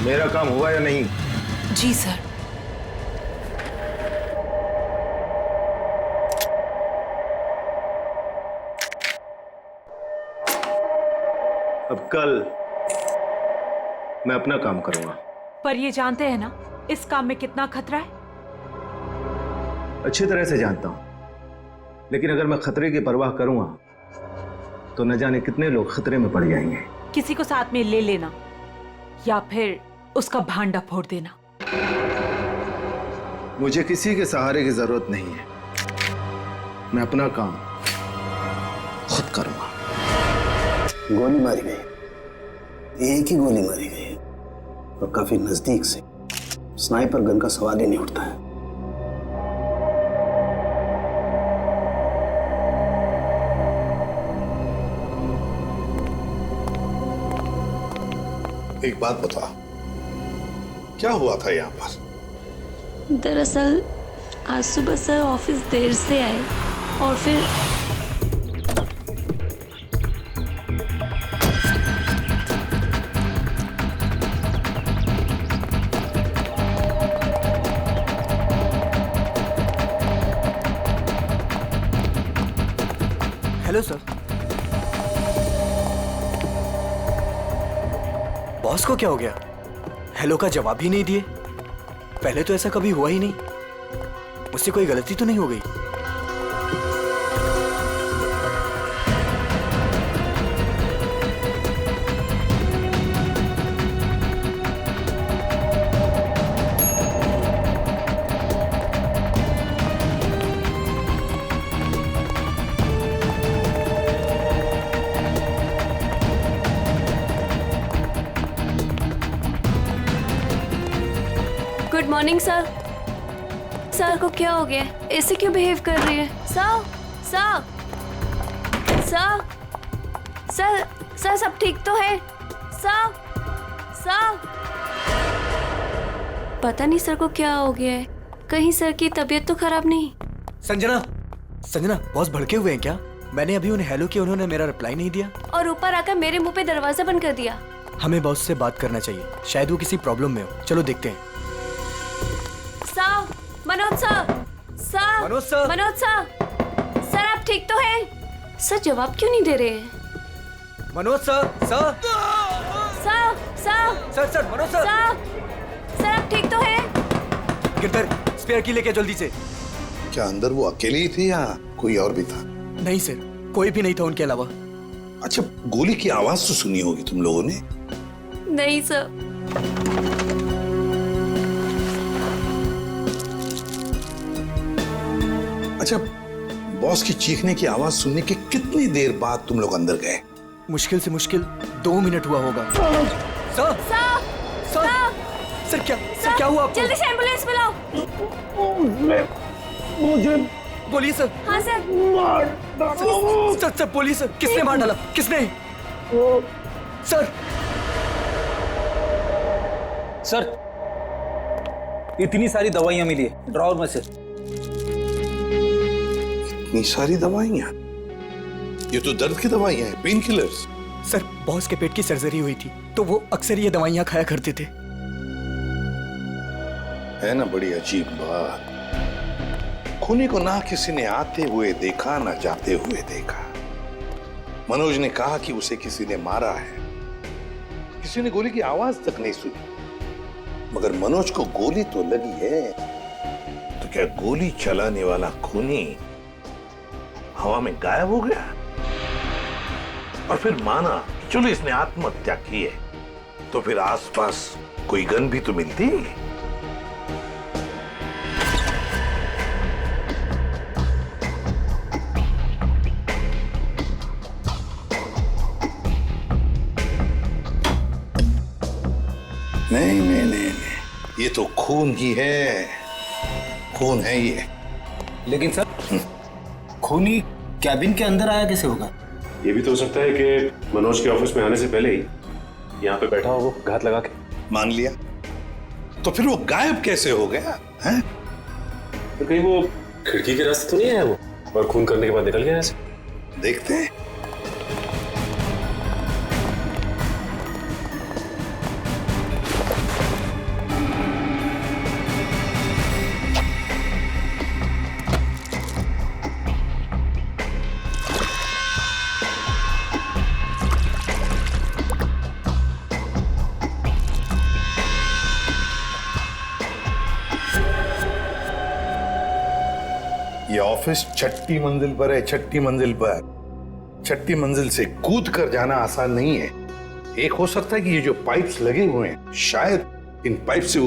मेरा काम हुआ या नहीं? जी सर। अब कल मैं अपना काम करूंगा। पर ये जानते हैं ना इस काम में कितना खतरा है? अच्छी तरह से जानता हूं, लेकिन अगर मैं खतरे की परवाह करूंगा तो न जाने कितने लोग खतरे में पड़ जाएंगे। किसी को साथ में ले लेना या फिर उसका भांडा फोड़ देना। मुझे किसी के सहारे की जरूरत नहीं है। मैं अपना काम खुद करूंगा। गोली मारी गई, एक ही गोली मारी गई और काफी नजदीक से। स्नाइपर गन का सवाल ही नहीं उठता है। एक बात बता, क्या हुआ था यहाँ पर? दरअसल आज सुबह सर ऑफिस देर से आए और फिर हेलो सर। बॉस को क्या हो गया? हेलो का जवाब ही नहीं दिए। पहले तो ऐसा कभी हुआ ही नहीं। मुझसे कोई गलती तो नहीं हो गई? Good morning sir. सर को क्या हो गया? ऐसे क्यों बिहेव कर रही है? Sir sir sir sir sir सब ठीक तो है? सर सर पता नहीं सर को क्या हो गया है। कहीं सर की तबीयत तो खराब नहीं? संजना, संजना, बॉस भड़के हुए हैं क्या? मैंने अभी उन्हें हेलो किया, उन्होंने मेरा रिप्लाई नहीं दिया और ऊपर आकर मेरे मुंह पे दरवाजा बंद कर दिया। हमें बॉस से बात करना चाहिए, शायद वो किसी प्रॉब्लम में हो। चलो देखते हैं। Sir, Manoj sir, sir, Manoj sir, Manoj sir, sir आप ठीक तो हैं? सर जवाब क्यों नहीं दे रहे हैं? Manoj sir, sir, sir, sir, sir, sir, Manoj sir, sir आप ठीक तो हैं? गिरधर, स्पेयर की लेके जल्दी से। क्या अंदर वो अकेली ही थी या कोई और भी था? नहीं सर, कोई भी नहीं था उनके अलावा। अच्छा, गोली की आवाज तो सुनी होगी तुम लोगों ने? नहीं सर। अच्छा, बॉस की चीखने की आवाज सुनने के कितनी देर बाद तुम लोग अंदर गए? मुश्किल से मुश्किल 2 मिनट हुआ होगा। सर, सर, सर, सर क्या हुआ आपको? जल्दी से एम्बुलेंस बुलाओ। मुझे बोलिए सर। हाँ सर। सर बोलिए सर, किसने मार डाला? किसने? सर, सर इतनी सारी दवाइयां मिली है ड्रॉवर में से। इतनी सारी दवाइयां? ये तो दर्द की दवाइयां हैं, पेन किलर्स। सर बॉस के पेट की सर्जरी हुई थी तो वो अक्सर ये दवाइयां खाया करते थे। है ना बड़ी अजीब बात। खूनी को ना किसी ने आते हुए देखा ना जाते हुए देखा। मनोज ने कहा कि उसे किसी ने मारा है, किसी ने गोली की आवाज तक नहीं सुनी। मगर मनोज को गोली तो लगी है, तो क्या गोली चलाने वाला खूनी हवा में गायब हो गया? और फिर माना कि चलो इसने आत्महत्या की है, तो फिर आसपास कोई गन भी तो मिलती। नहीं नहीं नहीं, ये तो खून ही है, खून है ये। लेकिन सर खूनी कैबिन के अंदर आया कैसे होगा? ये भी तो हो सकता है कि मनोज के ऑफिस में आने से पहले ही यहाँ पे बैठा हो वो घात लगा के। मान लिया, तो फिर वो गायब कैसे हो गया है? तो कहीं वो खिड़की के रास्ते तो नहीं आया वो और खून करने के बाद निकल गया ऐसे? देखते हैं। ये ऑफिस 6ठी मंजिल पर है, 6ठी मंजिल पर। 6ठी मंजिल से कूद कर जाना आसान नहीं है। एक हो सकता है कि ये जो पाइप्स लगे हुए हैं, शायद इन पाइप से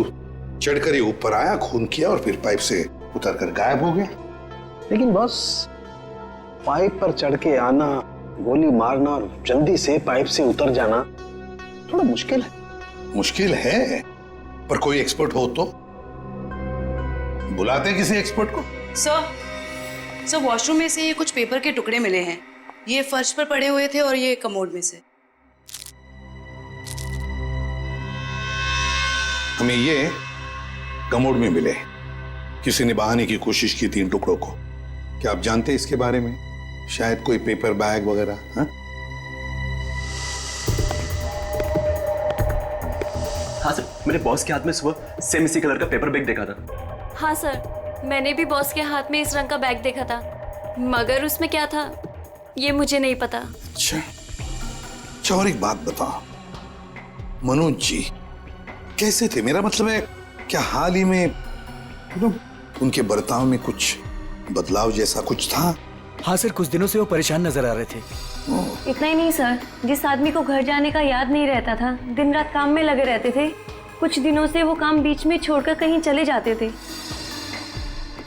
चढ़कर ये ऊपर आया, खून किया और फिर पाइप से उतर कर गायब हो गया। लेकिन बॉस, पाइप पर चढ़ के आना, गोली मारना और जल्दी से पाइप से उतर जाना थोड़ा मुश्किल है। मुश्किल है, पर कोई एक्सपर्ट हो तो बुलाते किसी एक्सपर्ट को। सर वॉशरूम में से ये कुछ पेपर के टुकड़े मिले हैं। ये फर्श पर पड़े हुए थे और ये कमोड में से। हमें ये कमोड में मिले। किसी ने बहाने की कोशिश की थी इन टुकड़ों को। क्या आप जानते हैं इसके बारे में? शायद कोई पेपर बैग वगैरह। हाँ सर, मैंने बॉस के हाथ में सुबह सेम इसी कलर का पेपर बैग देखा था। हाँ सर, मैंने भी बॉस के हाथ में इस रंग का बैग देखा था, मगर उसमें क्या था ये मुझे नहीं पता। अच्छा, और एक बात बताओ, मनोज जी कैसे थे? मेरा मतलब है, क्या हाल ही में उनके बर्ताव में कुछ बदलाव जैसा कुछ था? हाँ सर, कुछ दिनों से वो परेशान नजर आ रहे थे। इतना ही नहीं सर, जिस आदमी को घर जाने का याद नहीं रहता था, दिन रात काम में लगे रहते थे, कुछ दिनों से वो काम बीच में छोड़कर कहीं चले जाते थे।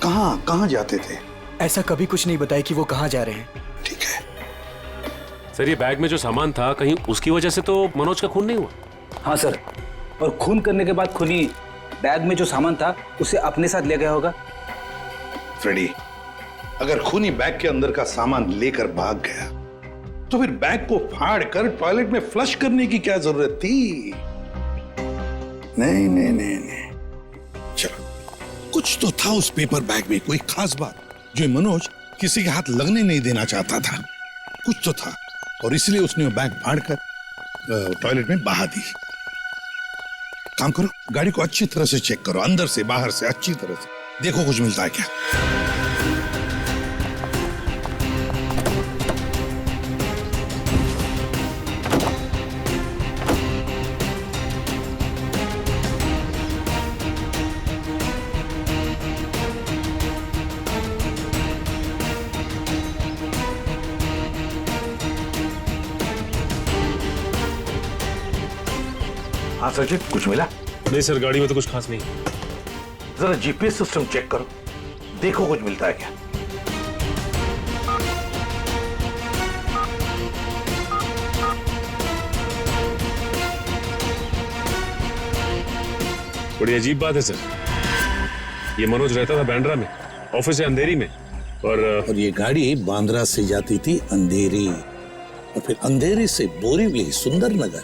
कहाँ जाते थे? ऐसा कभी कुछ नहीं बताया कि वो कहाँ जा रहे हैं। ठीक है सर, ये बैग में जो सामान था, कहीं उसकी वजह से तो मनोज का खून नहीं हुआ? हाँ सर, और खून करने के बाद खूनी बैग में जो सामान था उसे अपने साथ ले गया होगा। फ्रेडी, अगर खूनी बैग के अंदर का सामान लेकर भाग गया तो फिर बैग को फाड़ कर टॉयलेट में फ्लश करने की क्या जरूरत थी? नहीं। चलो, कुछ तो था उस पेपर बैग में, कोई खास बात जो मनोज किसी के हाथ लगने नहीं देना चाहता था। कुछ तो था और इसलिए उसने वो बैग फाड़ कर टॉयलेट में बहा दी। काम करो, गाड़ी को अच्छी तरह से चेक करो, अंदर से बाहर से अच्छी तरह से देखो कुछ मिलता है क्या। हाँ सचिन, कुछ मिला? नहीं सर, गाड़ी में तो कुछ खास नहीं। जरा जीपीएस सिस्टम चेक करो, देखो कुछ मिलता है क्या। बड़ी अजीब बात है सर, ये मनोज रहता था बांद्रा में, ऑफिस है अंधेरी में, और ये गाड़ी बांद्रा से जाती थी अंधेरी, और फिर अंधेरी से बोरीवली, सुंदर नगर,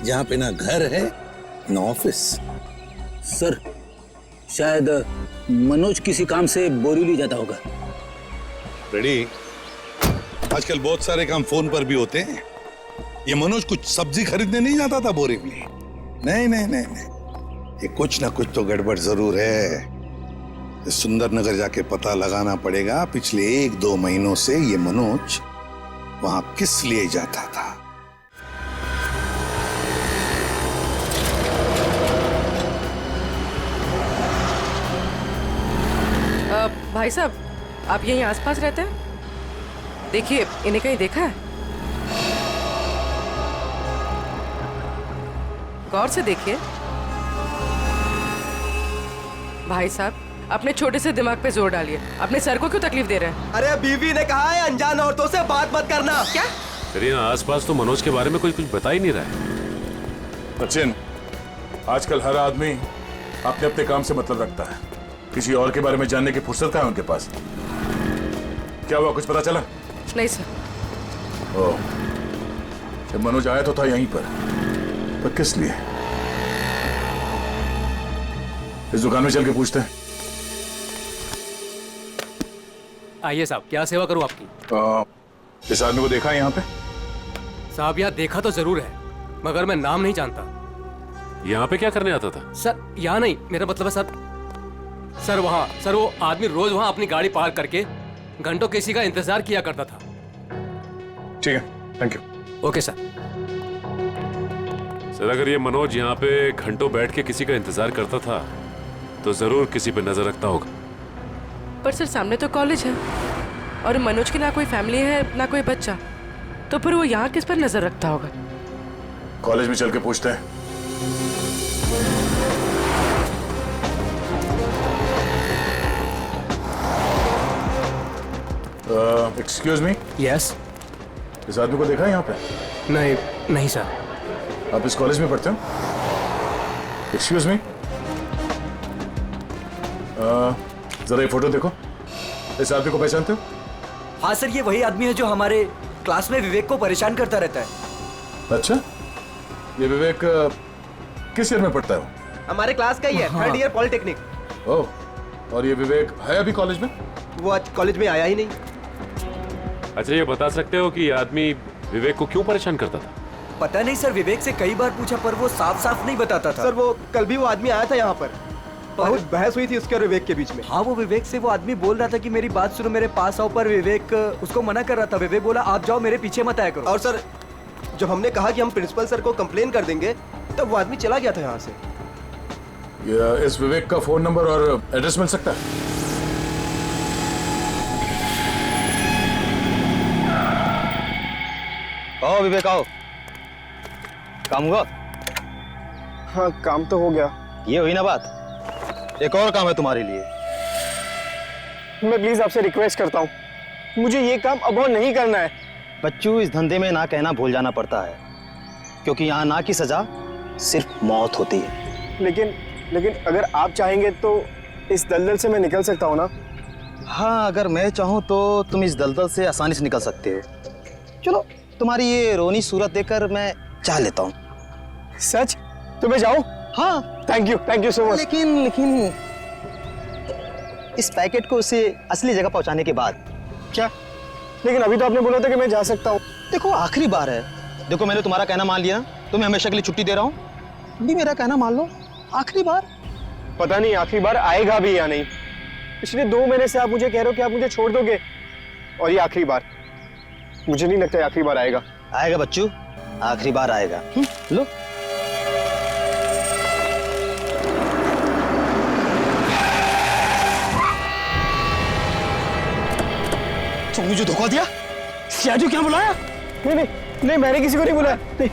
जहां पे ना घर है ना ऑफिस। सर, शायद मनोज किसी काम से बोरीवली जाता होगा। रेडी, आजकल बहुत सारे काम फोन पर भी होते हैं। ये मनोज कुछ सब्जी खरीदने नहीं जाता था बोरीवली। नहीं, ये कुछ ना कुछ तो गड़बड़ जरूर है। सुंदर नगर जाके पता लगाना पड़ेगा पिछले 1-2 महीनों से ये मनोज वहां किस लिए जाता था। भाई साहब, आप यहीं आसपास रहते हैं? देखिए, इन्हें कहीं देखा है? गौर से देखिए। भाई साहब, अपने छोटे से दिमाग पे जोर डालिए। अपने सर को क्यों तकलीफ दे रहे हैं? अरे बीवी ने कहा है अनजान औरतों से बात मत करना। क्या? सर, यहाँ आसपास तो मनोज के बारे में कोई कुछ बता ही नहीं रहा है। सचिन, आजकल हर आदमी अपने अपने काम से मतलब रखता है, किसी और के बारे में जानने की फुर्सत है उनके पास? क्या हुआ, कुछ पता चला? नहीं सर। ओह, जब मनोज आया तो था यहीं पर किस लिए? इस दुकान में चल के पूछते हैं। आइए साहब, क्या सेवा करूं आपकी? इस आदमी को देखा है यहाँ पे? साहब, यहाँ देखा तो जरूर है, मगर मैं नाम नहीं जानता। यहाँ पे क्या करने आता था? सर, यहाँ नहीं, मेरा मतलब है सर वहाँ, सर वो आदमी रोज वहाँ अपनी गाड़ी पार्क करके घंटों किसी का इंतजार किया करता था। ठीक है, thank you. Okay sir. Sir, अगर ये मनोज यहाँ पे घंटों बैठ के किसी का इंतजार करता था तो जरूर किसी पे नजर रखता होगा। पर सर सामने तो कॉलेज है और मनोज की ना कोई फैमिली है ना कोई बच्चा, तो फिर वो यहाँ किस पर नजर रखता होगा? कॉलेज में चल के पूछते हैं। Excuse me. यस। इस आदमी को देखा है यहाँ पे? नहीं नहीं सर। आप इस कॉलेज में पढ़ते हो? एक्सक्यूज मी, जरा ये फोटो देखो। इस आदमी को पहचानते हो? हाँ सर, ये वही आदमी है जो हमारे क्लास में विवेक को परेशान करता रहता है। अच्छा, ये विवेक किस ईयर में पढ़ता है? हमारे क्लास का ही है, थर्ड ईयर पॉलिटेक्निक। ओह, और ये विवेक है अभी कॉलेज में? वो आज कॉलेज में आया ही नहीं। अच्छा, ये बता सकते हो कि ये आदमी विवेक को क्यों परेशान करता था? पता नहीं सर, विवेक से कई बार पूछा पर वो साफ साफ नहीं बताता था। सर वो कल भी वो आदमी आया था यहाँ पर, बहुत बहस हुई थी उसके और विवेक के बीच में। हाँ, वो विवेक से वो आदमी बोल रहा था कि मेरी बात सुनो, मेरे पास आओ, पर विवेक उसको मना कर रहा था। विवेक बोला आप जाओ, मेरे पीछे मत आया करो। और सर जब हमने कहा कि हम प्रिंसिपल सर को कंप्लेन कर देंगे तब वो आदमी चला गया था यहाँ से। इस विवेक का फोन नंबर और एड्रेस मिल सकता है? आओ विवेक आओ, काम हुआ? हाँ काम तो हो गया। ये हुई ना बात, एक और काम है तुम्हारे लिए। मैं प्लीज आपसे रिक्वेस्ट करता हूँ, मुझे ये काम अब और नहीं करना है। बच्चू, इस धंधे में ना कहना भूल जाना पड़ता है, क्योंकि यहाँ ना की सजा सिर्फ मौत होती है। लेकिन अगर आप चाहेंगे तो इस दलदल से मैं निकल सकता हूँ ना? हाँ, अगर मैं चाहूँ तो तुम इस दलदल से आसानी से निकल सकते हो। चलो, तुम्हारी ये रोनी सूरत देखकर मैं चाह लेता हूँ। सच? तो मैं जाऊँ? हाँ। Thank you so much. लेकिन इस पैकेट को उसे असली जगह पहुंचाने के बाद। क्या? लेकिन अभी तो आपने बोला था कि मैं जा सकता हूँ। देखो, आखिरी बार है। देखो, मैंने तुम्हारा कहना मान लिया, तुम्हें हमेशा के लिए छुट्टी दे रहा हूँ। भी मेरा कहना मान लो, आखिरी बार। पता नहीं आखिरी बार आएगा भी या नहीं। पिछले 2 महीने से आप मुझे कह रहे हो कि आप मुझे छोड़ दोगे, और ये आखिरी बार। मुझे नहीं लगता आखिरी बार आएगा। आएगा बच्चू, आखिरी बार आएगा। लो। तुमने मुझे धोखा दिया? सियाजू क्या बुलाया? नहीं, मैंने किसी को नहीं बुलाया। नहीं।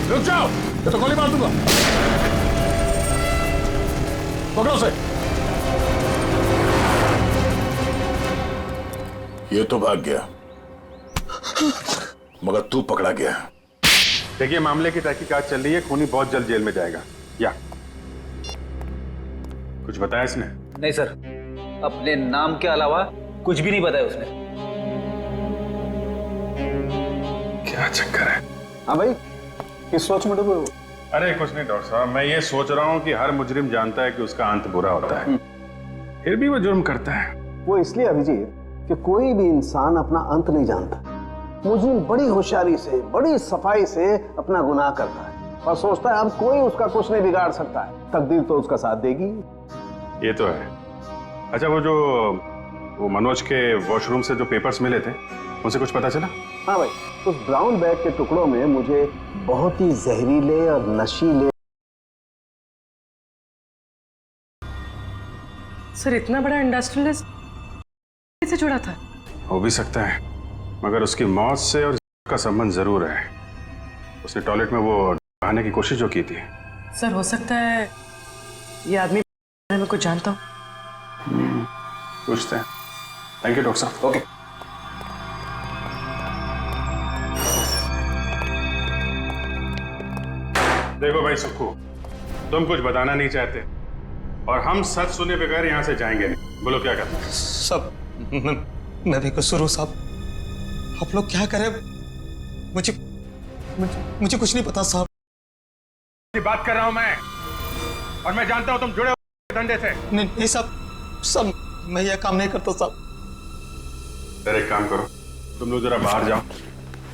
रुक जाओ, ये तो गोली मार दूंगा। पकड़ो उसे। ये तो भाग गया, मगर तू पकड़ा गया। देखिए, मामले की तहकीकात चल रही है, खूनी बहुत जल्द जेल में जाएगा। या कुछ बताया इसने? नहीं सर, अपने नाम के अलावा कुछ भी नहीं बताया उसने। क्या चक्कर है? हाँ भाई, किस सोच में डूबे हो? अरे कुछ नहीं डॉक्टर साहब, मैं ये सोच रहा हूँ कि हर मुजरिम जानता है कि उसका अंत बुरा होता है, फिर भी वो जुर्म करता है। वो इसलिए अभिजीत कि कोई भी इंसान अपना अंत नहीं जानता। मुजरिम बड़ी होशियारी से, बड़ी सफाई से अपना गुनाह करता है और सोचता है अब कोई उसका कुछ नहीं बिगाड़ सकता है। तकदीर तो उसका साथ देगी। ये तो है। अच्छा, वो मनोज के वॉशरूम से जो पेपर्स मिले थे, उनसे कुछ पता चला? हाँ भाई, उस ब्राउन बैग के टुकड़ों में मुझे बहुत ही जहरीले और नशीले। सर, इतना बड़ा इंडस्ट्रियलिस्ट कैसे जुड़ा था? हो भी सकता है, मगर उसकी मौत से और का संबंध जरूर है। उसने टॉयलेट में वो बहाने की कोशिश जो की थी। सर, हो सकता है ये आदमी मैं कुछ जानता हूँ। पूछते हैं। थैंक यू डॉक्टर साहब। ओके। देखो भाई सुक्खू, तुम कुछ बताना नहीं चाहते और हम सच सुने बगैर यहाँ से जाएंगे नहीं। बोलो क्या करना है? सब मैं बेकसूर हूँ साहब। आप लोग क्या करें? मुझे कुछ नहीं पता साहब। बात कर रहा हूँ मैं, और मैं जानता हूँ तुम जुड़े हो धंधे से। नहीं सब मैं यह काम नहीं करता साहब। फिर एक काम करो, तुम लोग जरा बाहर जाओ,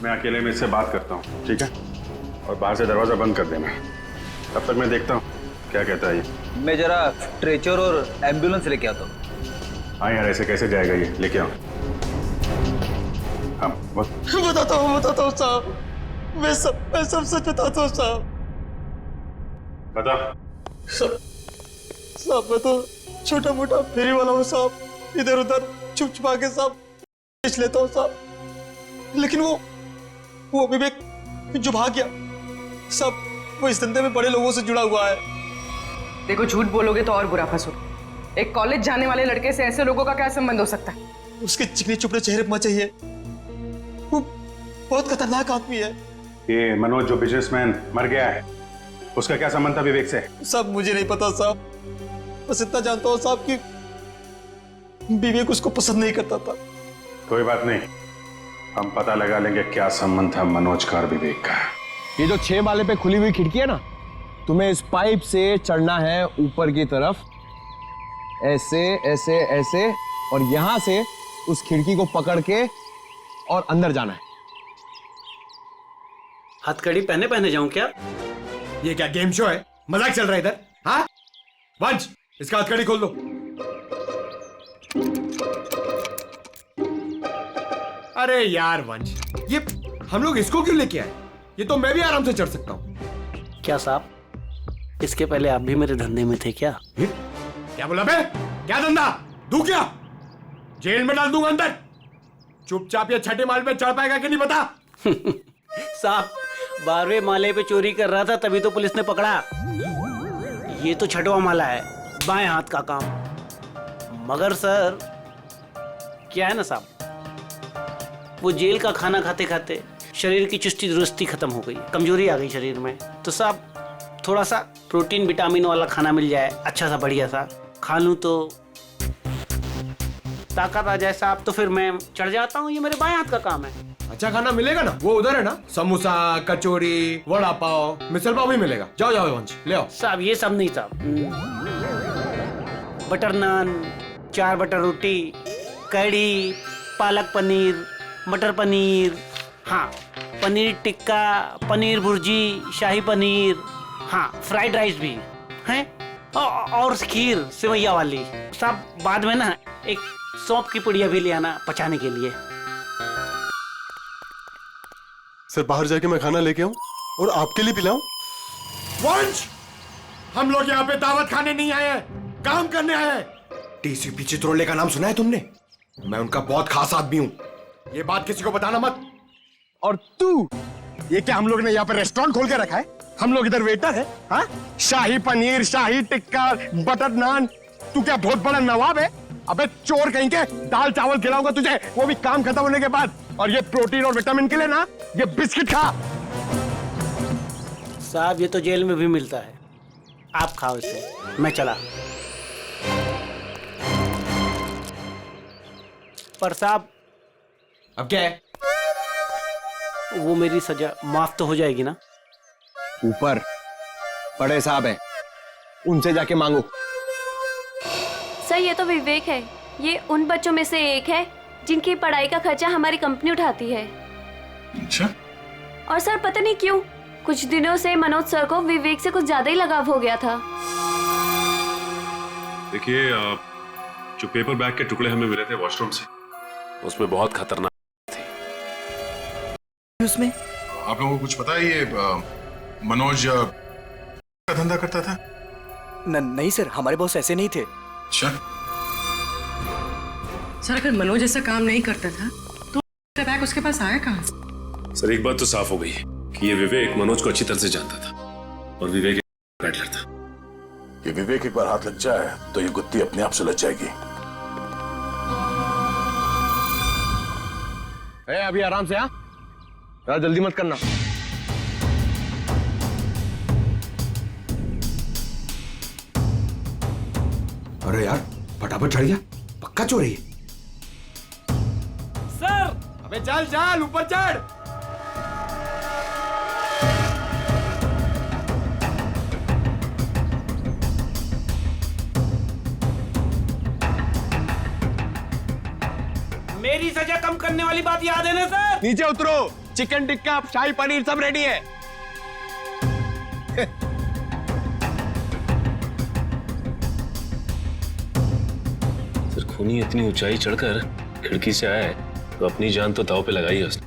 मैं अकेले में इससे बात करता हूँ, ठीक है? और बाहर से दरवाजा बंद कर देना। तब तक मैं देखता हूँ क्या कहता है ये। मैं जरा स्ट्रेचर और एम्बुलेंस लेके आता हूँ। हाँ यार, ऐसे कैसे जाएगा ये? लेके आओ। हाँ बताता हूँ साहब। मैं सब सच बताता हूँ साहब। बता। साहब मैं तो छोटा मोटा फेरी वाला हूँ साहब, इधर उधर छुप छुपा के साहब बेच लेता हूँ साहब। लेकिन वो विवेक जो भाग गया साहब, वो इस धंधे में बड़े लोगों से जुड़ा हुआ है। देखो झूठ बोलोगे तो और बुरा फंसोगे। एक कॉलेज जाने वाले लड़के से ऐसे लोगों का क्या संबंध हो सकता है? उसके चिकने चुपड़े चेहरे पर चाहिए, वो बहुत खतरनाक आदमी है। ये मनोज जो बिजनेसमैन मर गया है, उसका क्या संबंध था विवेक से? सब मुझे नहीं पता साहब, बस इतना जानता हूँ साहब कि विवेक उसको पसंद नहीं करता था। कोई बात नहीं, हम पता लगा लेंगे क्या संबंध था मनोज का और विवेक का। ये जो 6 माले पे खुली हुई खिड़की है ना, तुम्हें इस पाइप से चढ़ना है ऊपर की तरफ, ऐसे ऐसे ऐसे, और यहां से उस खिड़की को पकड़ के और अंदर जाना है। हथकड़ी पहने पहने जाऊं क्या? ये क्या गेम शो है? मजाक चल रहा है इधर? हाँ वंश, इसका हथकड़ी खोल दो। अरे यार वंश, ये हम लोग इसको क्यों लेके आए? ये तो मैं भी आराम से चढ़ सकता हूँ। क्या साहब, इसके पहले आप भी मेरे धंधे में थे क्या? क्या बोला बे? क्या धंधा? दू क्या? जेल में डाल दूंगा अंदर। चुपचाप ये 6ठे माले पे चढ़ पाएगा कि नहीं बता? साहब 12वें माले पे चोरी कर रहा था, तभी तो पुलिस ने पकड़ा। ये तो 6वां माला है, बाएं हाथ का काम। मगर सर क्या है ना साहब, वो जेल का खाना खाते खाते शरीर की चुस्ती दुरुस्ती खत्म हो गई, कमजोरी आ गई शरीर में। तो साहब थोड़ा सा प्रोटीन विटामिन वाला खाना मिल जाए, अच्छा सा बढ़िया सा खा लूं तो ताकत आ जाए साहब, तो फिर मैं चढ़ जाता हूँ। ये मेरे बाएं हाथ का काम है। अच्छा खाना मिलेगा ना? वो उधर है ना, समोसा, कचौरी, वड़ा पाव, मिसल पाव भी मिलेगा। जाओ जाओ वंश, ले आओ। साहब ये सब नहीं साहब, बटर नान, 4 बटर रोटी, कढ़ी, पालक पनीर, मटर पनीर, हाँ पनीर टिक्का, पनीर भुर्जी, शाही पनीर, हाँ फ्राइड राइस भी है, और खीर सेवैया वाली। साहब बाद में ना एक सौंफ की पुड़िया भी ले आना पचाने के लिए। सर बाहर जाके मैं खाना लेके आऊं और आपके लिए पिलाऊं? वंश, हम लोग यहाँ पे दावत खाने नहीं आए हैं, काम करने आए हैं। टीसीपी चित्रोले का नाम सुना है तुमने? मैं उनका बहुत खास आदमी हूँ, ये बात किसी को बताना मत। और तू, ये क्या हम लोग ने यहाँ पे रेस्टोरेंट खोल के रखा है? हम लोग इधर वेटर है? हाँ, शाही पनीर, शाही टिक्का, बटर नान, तू क्या बहुत बड़ा नवाब है? अबे चोर कहीं के, दाल चावल खिलाऊंगा तुझे, वो भी काम खत्म होने के बाद। और ये प्रोटीन और विटामिन के लिए ना, ये बिस्किट खा। साहब ये तो जेल में भी मिलता है, आप खाओ इसे, मैं चला। पर साहब अब क्या है? वो मेरी सजा माफ तो हो जाएगी ना? ऊपर बड़े साहब हैं, उनसे जाके मांगो। सर ये तो विवेक है, ये उन बच्चों में से एक है जिनकी पढ़ाई का खर्चा हमारी कंपनी उठाती है। अच्छा। और सर पता नहीं क्यों कुछ दिनों से मनोज सर को विवेक से कुछ ज्यादा ही लगाव हो गया था। देखिए जो पेपर बैग के टुकड़े हमें मिले थे वॉशरूम से, उसमें बहुत खतरनाक थे। उसमें आप लोगों को कुछ पता है ये मनोज का धंधा करता था? नहीं सर, हमारे बॉस ऐसे नहीं थे। अच्छा। सर अगर मनोज ऐसा काम नहीं करता था तो बैग उसके पास आया कहाँ से? सर एक बात तो साफ हो गई है कि ये विवेक मनोज को अच्छी तरह से जानता था और विवेक बैटलर था। ये विवेक एक बार हाथ लग जाए तो ये गुत्ती अपने आप सुलझ जाएगी। अभी आराम से, हाँ यार, जल्दी मत करना। अरे यार फटाफट चढ़ गया, पक्का चोरी है। सर अबे चल चल ऊपर चढ़। मेरी सजा कम करने वाली बात याद है ना सर? नीचे उतरो, चिकन टिक्का, शाही पनीर सब रेडी है। सर खूनी इतनी ऊंचाई चढ़कर खिड़की से आया है तो अपनी जान तो दांव पे लगाई है उसने।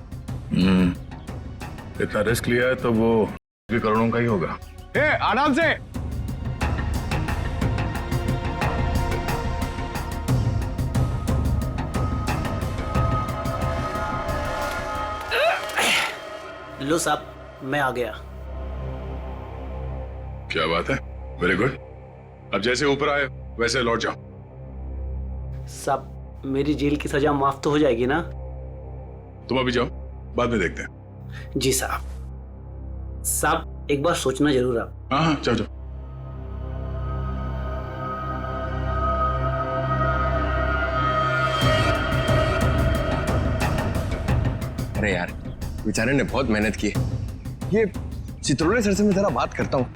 इतना रिस्क लिया है तो वो भी करोड़ों का ही होगा। आराम से, लो साहब, मैं आ गया। क्या बात है, वेरी गुड। अब जैसे ऊपर आए वैसे लौट जाओ। साहब, मेरी जेल की सजा माफ तो हो जाएगी ना? तुम अभी जाओ, बाद में देखते हैं। जी साहब। साहब, एक बार सोचना जरूर आप। हाँ हाँ, जाओ जाओ। अरे यार, बेचारे ने बहुत मेहनत की। ये चित्रोले सर से मैं जरा बात करता हूँ।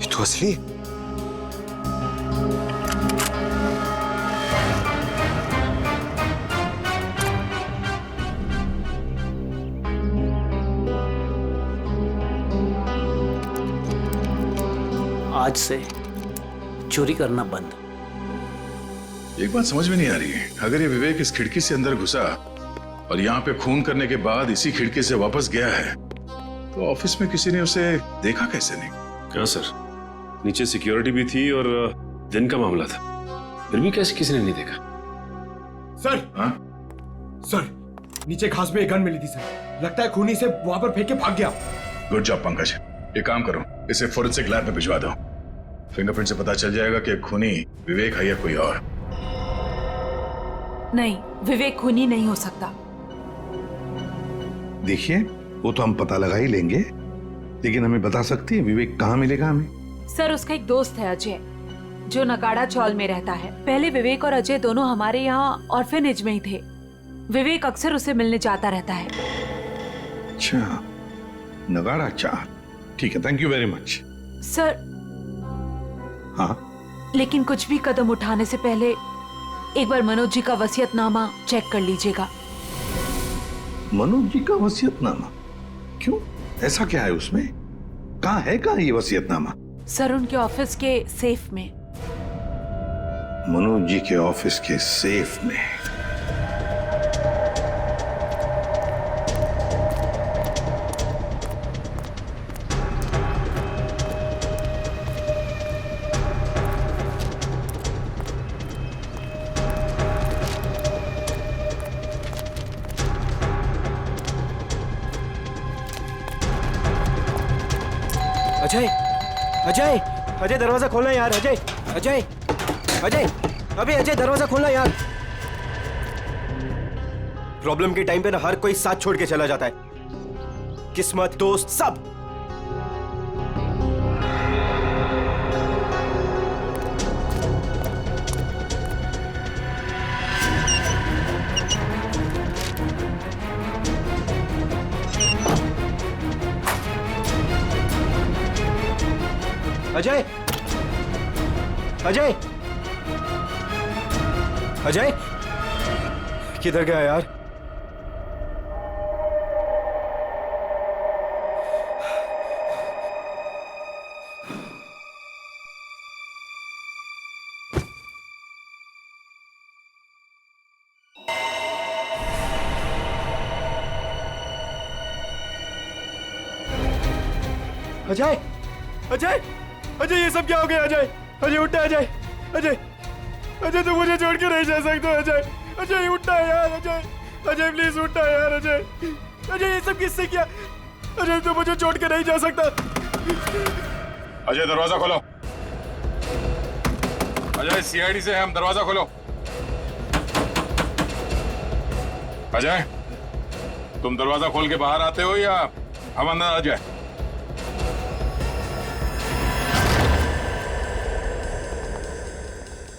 ये तो असली। आज से चोरी करना बंद। एक बात समझ में नहीं आ रही है, अगर ये विवेक इस खिड़की से अंदर घुसा और यहाँ पे खून करने के बाद इसी खिड़की से वापस गया है, तो ऑफिस में किसी ने उसे देखा कैसे नहीं? क्या सर, नीचे सिक्योरिटी भी थी और दिन का मामला था, फिर भी कैसे किसी ने नहीं देखा? सर, हाँ? सर, नीचे घास में एक गन मिली थी सर। लगता है खूनी से वहां पर फेंक के भाग गया। Good job Pankaj. एक काम करो, इसे फोरेंसिक लैब में भिजवा दो। फिंगरप्रिंट से पता चल जाएगा कि खूनी विवेक है या कोई और। नहीं, विवेक खूनी नहीं हो सकता। देखिए, वो तो हम पता लगा ही लेंगे, लेकिन हमें बता सकती है विवेक कहाँ मिलेगा हमें? सर, उसका एक दोस्त है अजय, जो नगाड़ा चौल में रहता है। पहले विवेक और अजय दोनों हमारे यहाँ ऑर्फेनेज में ही थे। विवेक अक्सर उसे मिलने जाता रहता है। अच्छा, नगाड़ा चाल, ठीक है, thank you very much. Sir, हाँ, लेकिन कुछ भी कदम उठाने से पहले एक बार मनोज जी का वसीयतनामा चेक कर लीजिएगा। मनोज जी का वसीयतनामा? क्यों, ऐसा क्या है उसमें? कहाँ है ये वसीयतनामा? सर, उनके ऑफिस के सेफ में। मनोज जी के ऑफिस के सेफ में? अजय, अजय, अजय दरवाजा खोलना यार। अजय, अजय, अजय, अबे अजय दरवाजा खोलना यार। प्रॉब्लम के टाइम पे ना हर कोई साथ छोड़ के चला जाता है, किस्मत, दोस्त, सब। अजय, अजय, अजय, किधर गया यार? अजय, अजय, अजय, ये सब क्या हो गया? अजय, अजय उठा। अजय, अजय, अजय तुम मुझे छोड़ के नहीं जा सकते। अजय, अजय उठा यार। अजय, अजय प्लीज उठा यार। अजय, अजय ये सब किससे किया? अजय तुम मुझे छोड़ के नहीं जा सकता। अजय दरवाजा खोलो। अजय, सीआईडी से हम, दरवाजा खोलो। अजय, तुम दरवाजा खोल के बाहर आते हो या हम अंदर आ जाए?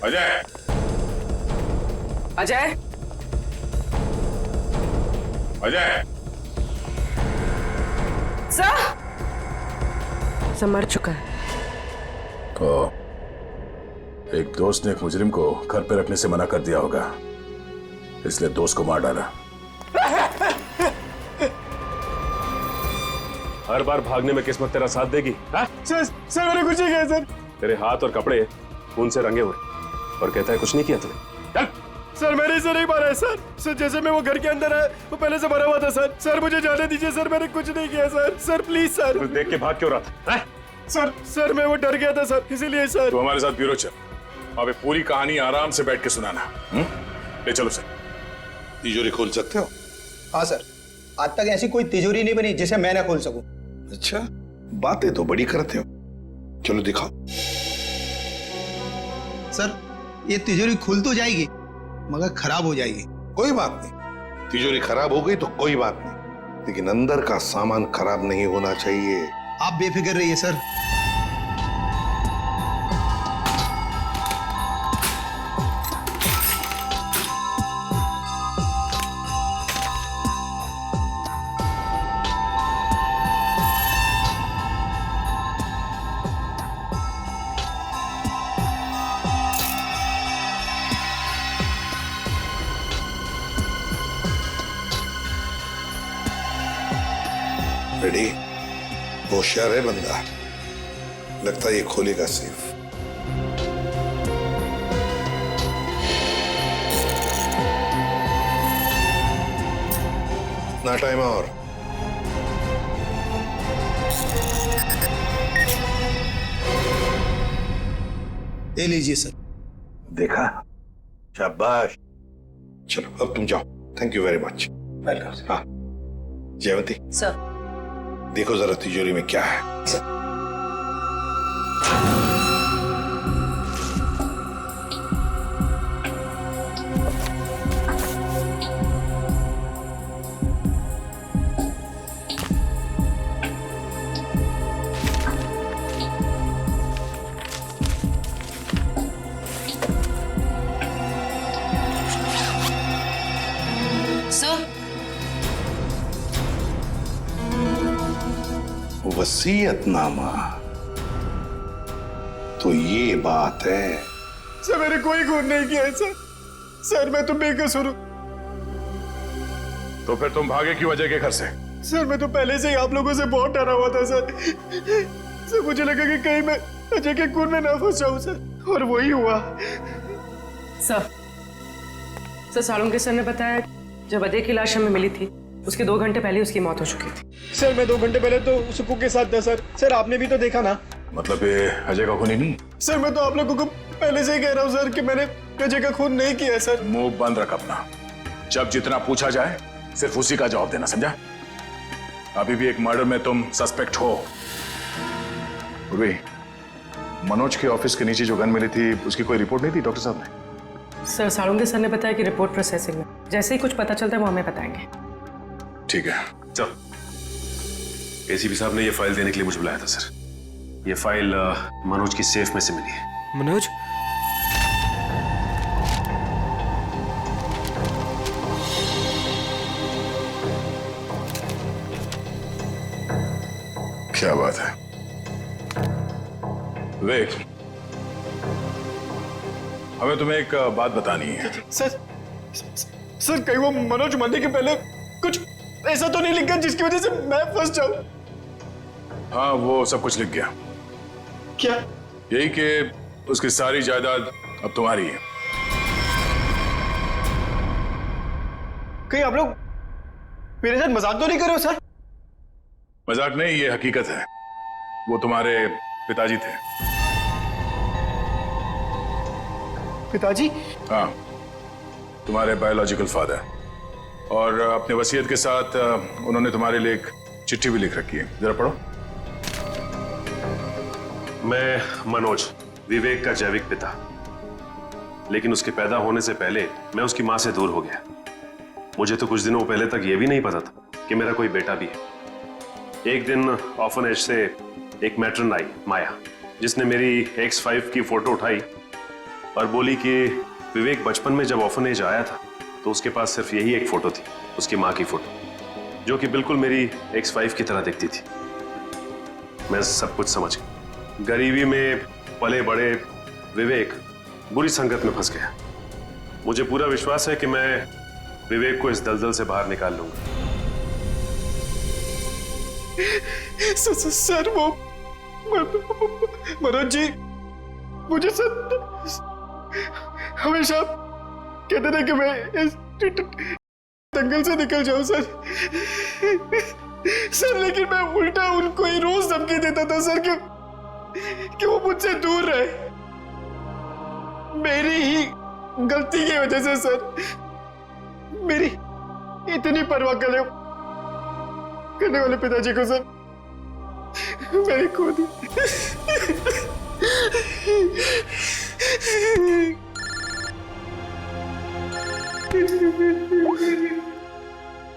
अजय, अजय, अजय, सब मर चुका है। तो एक दोस्त ने एक मुजरिम को घर पे रखने से मना कर दिया होगा, इसलिए दोस्त को मार डाला। हर बार भागने में किस्मत तेरा साथ देगी? सर मैंने कुछ नहीं किया सर। तेरे हाथ और कपड़े खून से रंगे हुए और कहता है कुछ नहीं किया तूने। चल सर मैंने इसे नहीं मारा है सर। सर जैसे मैं वो घर के अंदर है वो पहले से मरा हुआ था सर। सर मुझे जाने दीजिए सर, मैंने कुछ नहीं किया सर। Sir please sir. तू देख के भाग क्यों रहा था? सर मैं वो डर गया था सर, इसीलिए सर। तू हमारे साथ ब्यूरो चल, वहां पे पूरी कहानी आराम से बैठ के सुनाना। ले चलो सर। तिजोरी खोल सकते हो? हाँ सर, आज तक ऐसी कोई तिजोरी नहीं बनी जिसे मैं ना खोल सकूं। अच्छा, बातें तो बड़ी करते हो, चलो दिखाओ। सर ये तिजोरी खुल तो जाएगी मगर खराब हो जाएगी। कोई बात नहीं, तिजोरी खराब हो गई तो कोई बात नहीं, लेकिन अंदर का सामान खराब नहीं होना चाहिए। आप बेफिक्र रहिए सर। रेडी? होशियार है बंदा, लगता है ये खोलेगा सेफ। ना टाइम और। ले लीजिए सर। देखा, शाबाश। चलो अब तुम जाओ। Thank you very much. Welcome. हाँ जयवंती सर, देखो जरा तिजोरी में क्या है। सर, वसीयतनामा, तो ये बात है। सर मैंने कोई खून नहीं किया है सर। सर मैं तो बेकसूर हूँ। तो फिर तुम भागे क्यों अजय के घर से? सर मैं तो पहले से ही आप लोगों से बहुत डरा हुआ था सर। सर मुझे लगा कि कहीं मैं अजय के खून में ना फंस जाऊं सर, और वही हुआ। सर सालुंके सर ने बताया जब अजय की लाश हमें मिली थी उसके 2 घंटे पहले उसकी मौत हो चुकी थी। सर मैं 2 घंटे पहले तो सुकू के साथ था सर। सर आपने भी तो देखा ना। मतलब ये अजय का खून ही नहीं? सर मैं तो आप लोगों को पहले से ही कह रहा हूँ सर कि मैंने अजय का खून नहीं किया सर। मुंह बंद रख अपना। जब जितना पूछा जाए सिर्फ उसी का जवाब देना, समझा? अभी भी एक मर्डर में तुम सस्पेक्ट हो। उर्वी, मनोज के ऑफिस के नीचे जो गन मिली थी उसकी कोई रिपोर्ट नहीं थी डॉक्टर साहब ने? सर सालुंके सर ने बताया कि रिपोर्ट प्रोसेसिंग में, जैसे ही कुछ पता चलता है वो हमें बताएंगे। ठीक है, चल। एसीपी साहब ने ये फाइल देने के लिए मुझे बुलाया था सर। ये फाइल मनोज की सेफ में से मिली है। मनोज? क्या बात है विवेक, हमें तुम्हें एक बात बतानी है। सर कहीं वो मनोज मरने के पहले कुछ ऐसा तो नहीं लिखा जिसकी वजह से मैं फंस जाऊं? हाँ वो सब कुछ लिख गया। क्या? यही कि उसकी सारी जायदाद अब तुम्हारी है। कहीं आप लोग मेरे साथ मजाक तो नहीं कर रहे हो सर? मजाक नहीं, ये हकीकत है। वो तुम्हारे पिताजी थे। पिताजी? हाँ, तुम्हारे बायोलॉजिकल फादर। और अपने वसीयत के साथ उन्होंने तुम्हारे लिए एक चिट्ठी भी लिख रखी है, जरा पढ़ो। मैं मनोज, विवेक का जैविक पिता, लेकिन उसके पैदा होने से पहले मैं उसकी मां से दूर हो गया। मुझे तो कुछ दिनों पहले तक यह भी नहीं पता था कि मेरा कोई बेटा भी है। एक दिन ऑर्फनेज से एक मैट्रन आई, माया, जिसने मेरी X5 की फोटो उठाई और बोली कि विवेक बचपन में जब ऑर्फनेज आया था तो उसके पास सिर्फ यही एक फोटो थी, उसकी मां की फोटो, जो कि बिल्कुल मेरी X5 की तरह दिखती थी। मैं सब कुछ समझ गया। गरीबी में पले बड़े विवेक बुरी संगत में फंस गया। मुझे पूरा विश्वास है कि मैं विवेक को इस दलदल से बाहर निकाल लूंगा। सर वो मनोज जी मुझे सर हमेशा कहते थे कि मैं इस दंगल से निकल जाऊं सर। सर लेकिन मैं उल्टा उनको ही रोज धमकी देता था सर कि वो मुझसे दूर रहे। मेरी ही गलती की वजह से सर, मेरी इतनी परवाह करने वाले पिताजी को सर मैंने खो दी।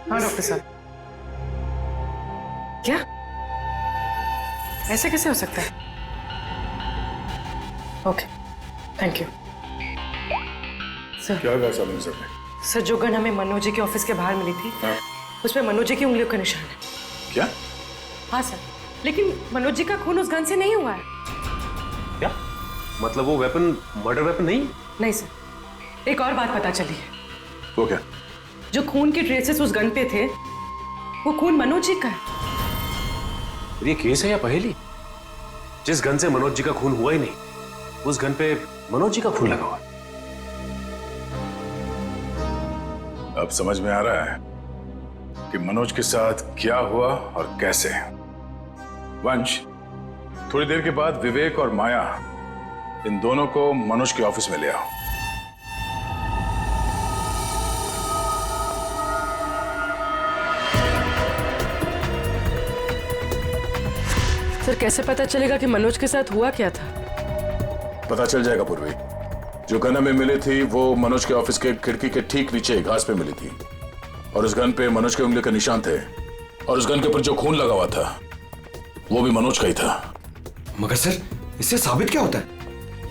हाँ डॉक्टर साहब, क्या ऐसे कैसे हो सकता है? Okay, thank you sir. क्या कहा सामने सर ने? सर जो गन हमें मनोज जी के ऑफिस के बाहर मिली थी, हाँ? उसमें मनोज जी की उंगलियों का निशान है। क्या? हाँ सर, लेकिन मनोज जी का खून उस गन से नहीं हुआ है। क्या मतलब वो वेपन मर्डर वेपन नहीं? नहीं सर, एक और बात पता चली है। वो क्या? जो खून के ट्रेसेस उस गन पे थे, वो खून मनोज जी का है। ये केस है या पहेली? जिस गन से मनोज जी का खून हुआ ही नहीं, उस गन पे मनोज जी का खून लगा हुआ। अब समझ में आ रहा है कि मनोज के साथ क्या हुआ और कैसे। वंश, थोड़ी देर के बाद विवेक और माया, इन दोनों को मनोज के ऑफिस में ले आओ। सर कैसे पता चलेगा कि मनोज के साथ हुआ क्या था? पता चल जाएगा पूर्वी। जो गन हमें मिली थी वो मनोज के ऑफिस के खिड़की के ठीक नीचे घास पे मिली थी, और उस गन पे मनोज के उंगली के निशान थे, और उस गन के ऊपर जो खून लगा हुआ था वो भी मनोज का ही था। मगर सर, इससे साबित क्या होता है?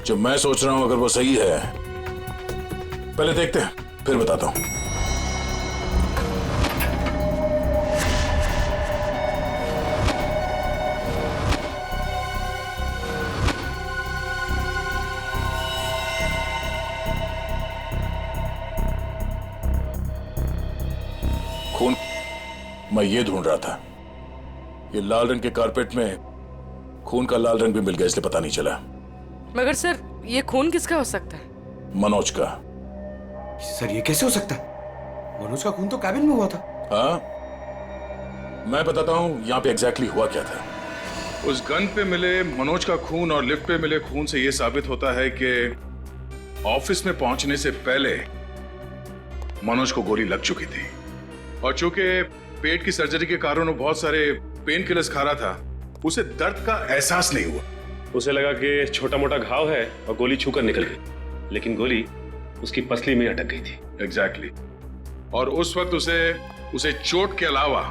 जो मैं सोच रहा हूं अगर वो सही है, पहले देखते हैं फिर बताता हूं। खून मैं ये ढूंढ रहा था। ये लाल रंग के कारपेट में खून का लाल रंग भी मिल गया, इसलिए पता नहीं चला। मगर सर ये खून किसका हो सकता है? मनोज का। सर ये कैसे हो सकता है? मनोज का खून तो कैबिन में हुआ था। हाँ, मैं बताता हूं यहां पे एग्जैक्टली हुआ क्या था। उस गन पे मिले मनोज का खून और लिफ्ट पे मिले खून से यह साबित होता है कि ऑफिस में पहुंचने से पहले मनोज को गोली लग चुकी थी, और चूंकि पेट की सर्जरी के कारण वो बहुत सारे पेन किलर्स खा रहा था, उसे दर्द का एहसास नहीं हुआ। उसे लगा कि छोटा मोटा घाव है और गोली छूकर निकल गई, लेकिन गोली उसकी पसली में अटक गई थी। एग्जैक्टली। और उस वक्त उसे चोट के अलावा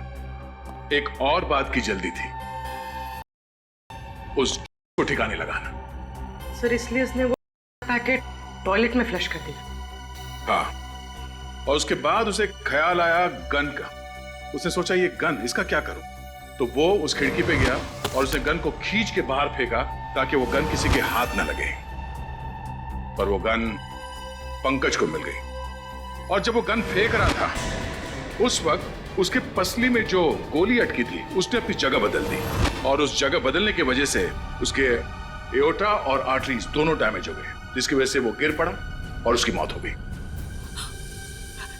एक और बात की जल्दी थी, उस को ठिकाने लगाना। सर इसलिए उसने वो पैकेट टॉयलेट में फ्लश कर दिया। हाँ, और उसके बाद उसे ख्याल आया गन का। उसने सोचा ये गन, इसका क्या करूं? तो वो उस खिड़की पे गया और उसने गन को खींच के बाहर फेंका ताकि वो गन किसी के हाथ न लगे। पर वो गन पंकज को मिल गई, और जब वो गन फेंक रहा था उस वक्त उसके पसली में जो गोली अटकी थी उसने अपनी जगह बदल दी, और उस जगह बदलने की वजह से उसके एओर्टा और आर्टरीज दोनों डैमेज हो गए, जिसकी वजह से वो गिर पड़ा और उसकी मौत हो गई।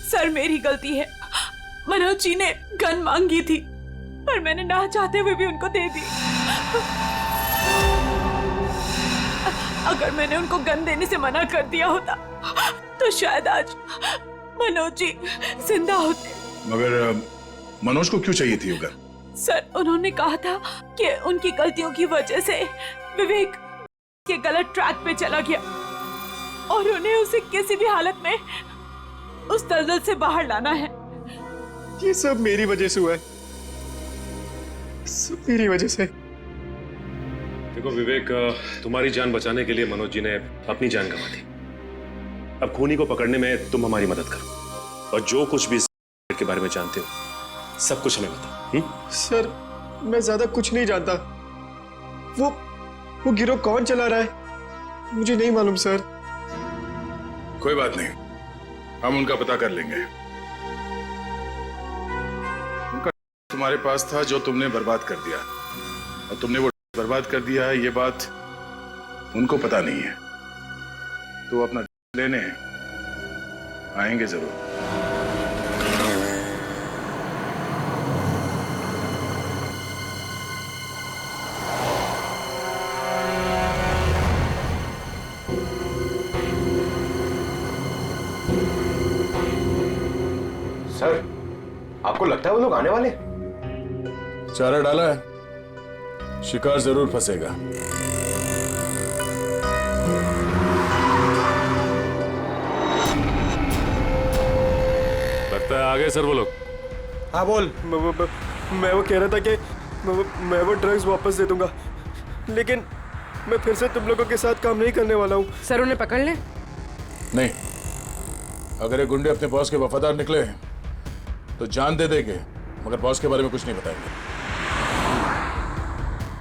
सर मेरी गलती है। मनोज जी ने गन मांगी थी, पर मैंने ना चाहते हुए भी उनको दे दी। अगर मैंने उनको गन देने से मना कर दिया होता तो शायद आज मनोज जी जिंदा होते। मगर मनोज को क्यों चाहिए थी वो गन? सर उन्होंने कहा था कि उनकी गलतियों की वजह से विवेक के गलत ट्रैक पे चला गया, और उन्हें उसे किसी भी हालत में उस दलदल से बाहर लाना है। ये सब मेरी वजह से हुआ है, सब मेरी वजह से। देखो विवेक, तुम्हारी जान बचाने के लिए मनोज जी ने अपनी जान गंवा दी। अब खूनी को पकड़ने में तुम हमारी मदद करो, और जो कुछ भी इस के बारे में जानते हो सब कुछ हमें बताओ। सर मैं ज्यादा कुछ नहीं जानता। वो गिरोह कौन चला रहा है मुझे नहीं मालूम सर। कोई बात नहीं, हम उनका पता कर लेंगे। उनका तुम्हारे पास था जो तुमने बर्बाद कर दिया, और तुमने वो बर्बाद कर दिया है ये बात उनको पता नहीं है, तो अपना लेने आएंगे जरूर। सर, आपको लगता है वो लोग आने वाले? चारा डाला है, शिकार जरूर फंसेगा। लगता है आ गए सर वो लोग। हाँ बोल। मैं वो कह रहा था कि मैं वो ड्रग्स वापस दे दूंगा, लेकिन मैं फिर से तुम लोगों के साथ काम नहीं करने वाला हूँ। सर उन्हें पकड़ लें? नहीं, अगर ये गुंडे अपने बॉस के वफादार निकले तो जान दे देंगे, मगर बॉस के बारे में कुछ नहीं बताएंगे।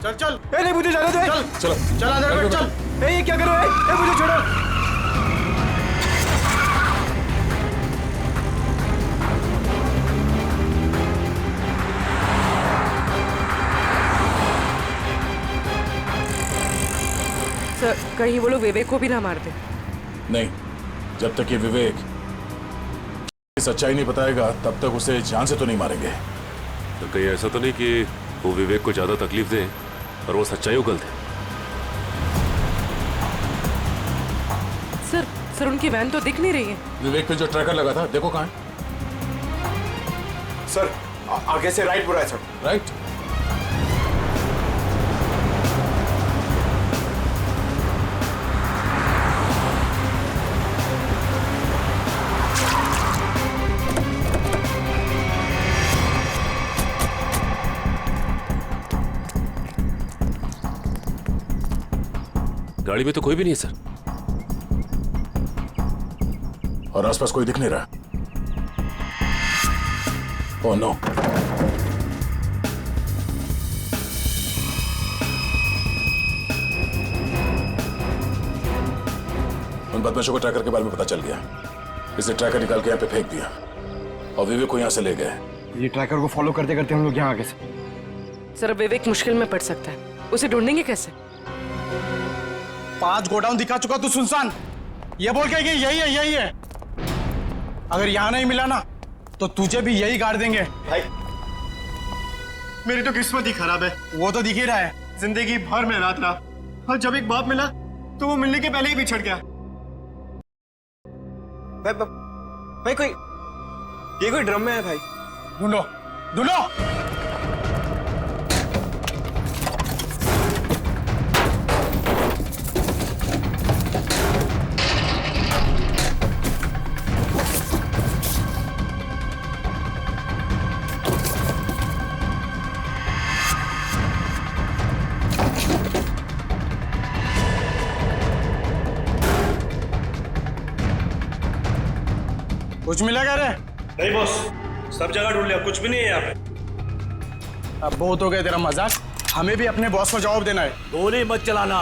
चल चल। नहीं मुझे जाने दे। चल चलो चल आधार कार्ड चल। ये क्या करो? मुझे छोड़ो। सर कहीं वो लोग विवेक को भी ना मार दे। नहीं, जब तक ये विवेक सच्चाई नहीं बताएगा तब तक उसे जान से तो नहीं मारेंगे। तो कहीं ऐसा तो नहीं कि वो विवेक को ज्यादा तकलीफ दे और वो सच्चाई उगल दे? सर उनकी वैन तो दिख नहीं रही है। विवेक पे जो ट्रैकर लगा था देखो कहाँ है? सर आगे से राइट बुरा है सर। राइट। गाड़ी में तो कोई भी नहीं है सर। और आसपास कोई दिख नहीं रहा। Oh no. उन बदमाशों को ट्रैकर के बारे में पता चल गया, इसलिए ट्रैकर निकाल के यहाँ पे फेंक दिया और विवेक को यहाँ से ले गए। ये ट्रैकर को फॉलो करते करते हम लोग यहाँ आगे से। सर विवेक मुश्किल में पड़ सकता है, उसे ढूंढेंगे कैसे? 5 गोडाउन दिखा चुका तू सुनसान, ये बोल के कि यही है। अगर यहाँ नहीं मिला ना तो तुझे भी यही गाड़ देंगे। भाई मेरी तो किस्मत ही खराब है। वो तो दिख ही रहा है। जिंदगी भर में रात रहा और जब एक बाप मिला तो वो मिलने के पहले ही बिछड़ गया। भाई कोई ड्रम में है भाई। ढूंढो। कुछ मिला क्या रे? नहीं बॉस, सब जगह ढूंढ लिया, कुछ भी नहीं है यहाँ पे। अब बहुत हो गया तेरा मजाक, हमें भी अपने बॉस को जवाब देना है। गोली मत चलाना,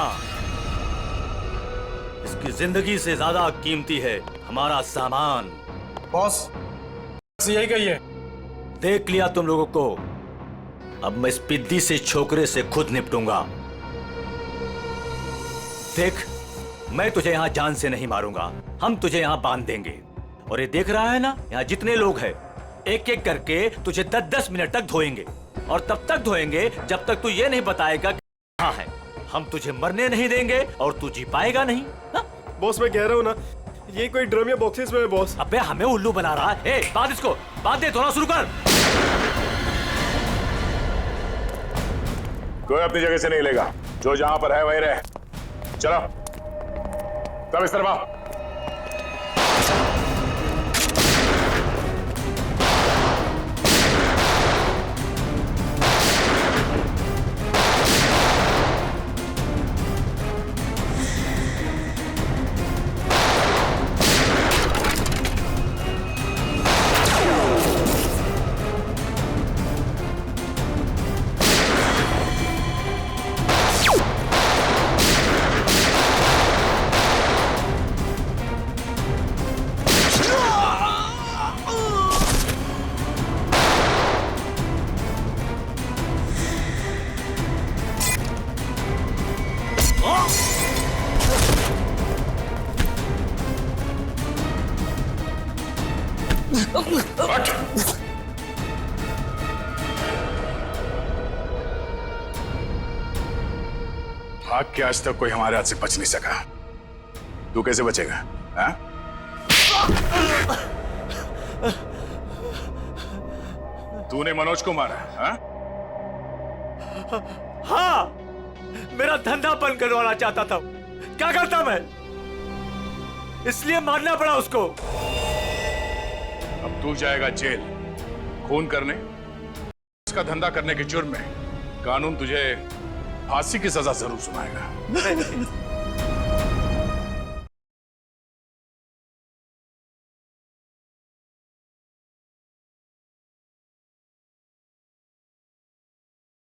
इसकी जिंदगी से ज्यादा कीमती है हमारा सामान। बॉस यही कहिए। देख लिया तुम लोगों को, अब मैं इस पिद्दी से छोकरे से खुद निपटूंगा। देख, मैं तुझे यहाँ जान से नहीं मारूंगा, हम तुझे यहाँ बांध देंगे। और ये देख रहा है ना, यहाँ जितने लोग हैं एक एक करके तुझे 10-10 मिनट तक धोएंगे, और तब तक धोएंगे जब तक तू ये नहीं बताएगा कि कहाँ है। हम तुझे मरने नहीं देंगे और तू जी पाएगा नहीं ना? बॉस मैं कह रहा हूँ ना, ये कोई ड्रम या बॉक्सेस में है बॉस। अबे हमें उल्लू बना रहा है। बांध इसको, बांध दे, धोना शुरू कर। कोई अपनी जगह से नहीं लेगा, जो जहां पर है वहीं रहे। चलो सब इस तरफ आओ। भाग के आज तक कोई हमारे हाथ से बच नहीं सका, तू कैसे बचेगा? हाँ? तूने मनोज को मारा? हाँ? हाँ, मेरा धंधा बंद करवाना चाहता था। क्या करता मैं, इसलिए मारना पड़ा उसको। अब तू जाएगा जेल। खून करने, इसका धंधा करने के जुर्म में कानून तुझे फांसी की सजा जरूर सुनाएगा। नहीं,